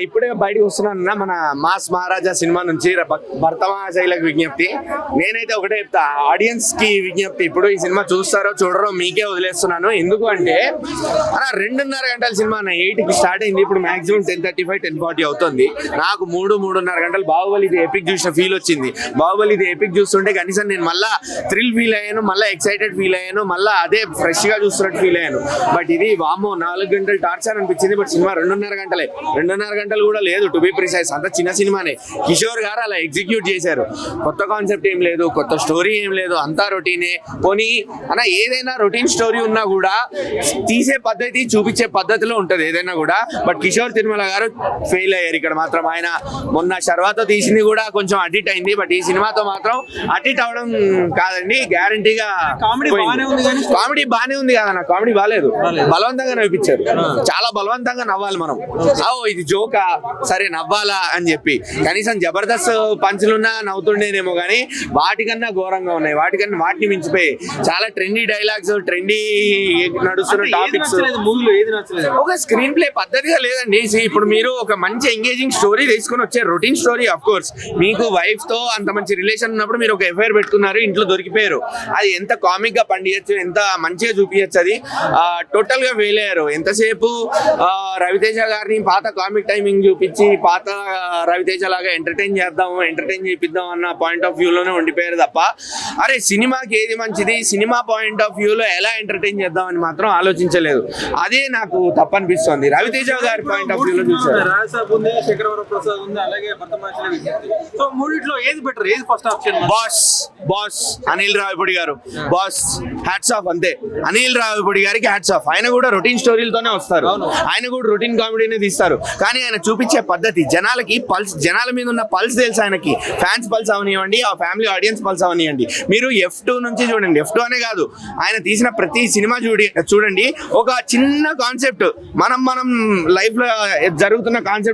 ఇప్పుడే బయటకు వస్తున్నానన్న మన మాస్ మహారాజా సినిమా నుంచి భర్తమాశైలకు విజ్ఞప్తి. నేనైతే ఒకటే చెప్తా, ఆడియన్స్ కి విజ్ఞప్తి, ఇప్పుడు ఈ సినిమా చూస్తారో చూడరో మీకే వదిలేస్తున్నాను. ఎందుకు అంటే 2.5 గంటల సినిమా 8కి స్టార్ట్ అయింది, ఇప్పుడు మాక్సిమం 10:35 10:40 అవుతుంది. నాకు 3.5 గంటలు బాహుబలి ఇది ఎపిక్ చూసిన ఫీల్ వచ్చింది. బాహుబలి ఇది ఎపిక్ చూస్తుంటే కనీసం నేను మళ్ళా థ్రిల్ ఫీల్ అయ్యాను, మళ్ళీ ఎక్సైటెడ్ ఫీల్ అయ్యాను, మళ్ళీ అదే ఫ్రెష్ గా చూస్తున్నట్టు ఫీల్ అయ్యాను. బట్ ఇది వామో 4 గంటలు టార్చర్ అనిపించింది. బట్ సినిమా 2.5 గంటలే, 2.5 గంటలు కూడా లేదు టు బి ప్రిసైజ్. అంత చిన్న సినిమానే. కిషోర్ గారు అలా ఎగ్జిక్యూట్ చేశారు. కొత్త కాన్సెప్ట్ ఏం లేదు, కొత్త స్టోరీ ఏం లేదు, అంతా రొటీనే. పోనీ ఏదైనా రొటీన్ స్టోరీ ఉన్నా కూడా తీసే పద్ధతి, చూపించే పద్ధతిలో ఉంటది ఏదైనా కూడా. బట్ కిషోర్ తిరుమల గారు ఫెయిల్ అయ్యారు ఇక్కడ మాత్రం. ఆయన మొన్న శర్వాతో తీసింది కూడా కొంచెం అడిట్ అయింది, బట్ ఈ సినిమాతో మాత్రం అడిట్ అవడం కాదండి, గ్యారంటీగా. కామెడీ బానే ఉంది కదా, నాకు కామెడీ బాగాలేదు, బలవంతంగా నవ్వించారు. చాలా బలవంతంగా నవ్వాలి మనం. ఇది జోకా, సరే నవ్వాలా అని చెప్పి. కనీసం జబర్దస్త్ పంచులున్నా నవ్వుతుండేనేమో కానీ వాటికన్నా ఘోరంగా ఉన్నాయి, వాటిని మించిపోయి. చాలా ట్రెండీ డైలాగ్స్, ట్రెండీ నడుస్తున్న టాపిక్స్. ఒక స్క్రీన్ ప్లే పద్ధతిగా లేదండి. ఇప్పుడు మీరు ఒక మంచి ఎంగేజింగ్ స్టోరీ తీసుకుని వచ్చారు, రొటీన్ స్టోరీ. ఆఫ్ కోర్స్ మీకు వైఫ్ తో అంత మంచి రిలేషన్ ఉన్నప్పుడు మీరు ఒక ఎఫ్ఐఆర్ పెట్టుకున్నారు, ఇంట్లో దొరికిపోయారు. అది ఎంత కామిక్ గా పండియచ్చు, ఎంత మంచిగా చూపించచ్చు. అది టోటల్ గా ఫెయిల్ అయ్యారు. ఎంతసేపు రవితేజ గారిని పాత కామిక్ టైమింగ్ చూపించి పాత రవితేజ లాగా ఎంటర్టైన్ చేపిద్దాం అన్న పాయింట్ ఆఫ్ వ్యూలోనే ఉండిపోయారు తప్ప, అరే సినిమాకి ఏది మంచిది, సినిమా పాయింట్ ఆఫ్ వ్యూలో ఎలా ఎంటర్టైన్ చేద్దాం అని మాత్రం ఆలోచించలేదు. అదే నాకు తప్పనిపిస్తుంది. రవితేజ గారి పాయింట్ ఆఫ్ వ్యూలో చూసారు. బాస్ అనిల్ రావిపూడి గారు, బాస్ హ్యాట్స్ ఆఫ్. అంతే, అనిల్ రావిపూడి గారికి హ్యాట్స్ ఆఫ్. ఆయన కూడా రొటీన్ స్టోరీలతోనే వస్తారు, ఆయన కూడా రొటీన్ కామెడీనే తీస్తారు. కానీ ఆయన చూపించే పద్ధతి, జనాలకి పల్స్, జనాల మీద ఉన్న పల్స్ తెలుసు ఆయనకి. ఫ్యాన్స్ పల్స్ అవనివ్వండి, ఆ ఫ్యామిలీ ఆడియన్స్ పల్స్ అవనివ్వండి. మీరు F2 నుంచి చూడండి, F2 అనే కాదు, ఆయన తీసిన ప్రతి సినిమా చూడండి. ఒక చిన్న కాన్సెప్ట్, మనం లైఫ్ లో జరుగుతున్న కాన్సెప్ట్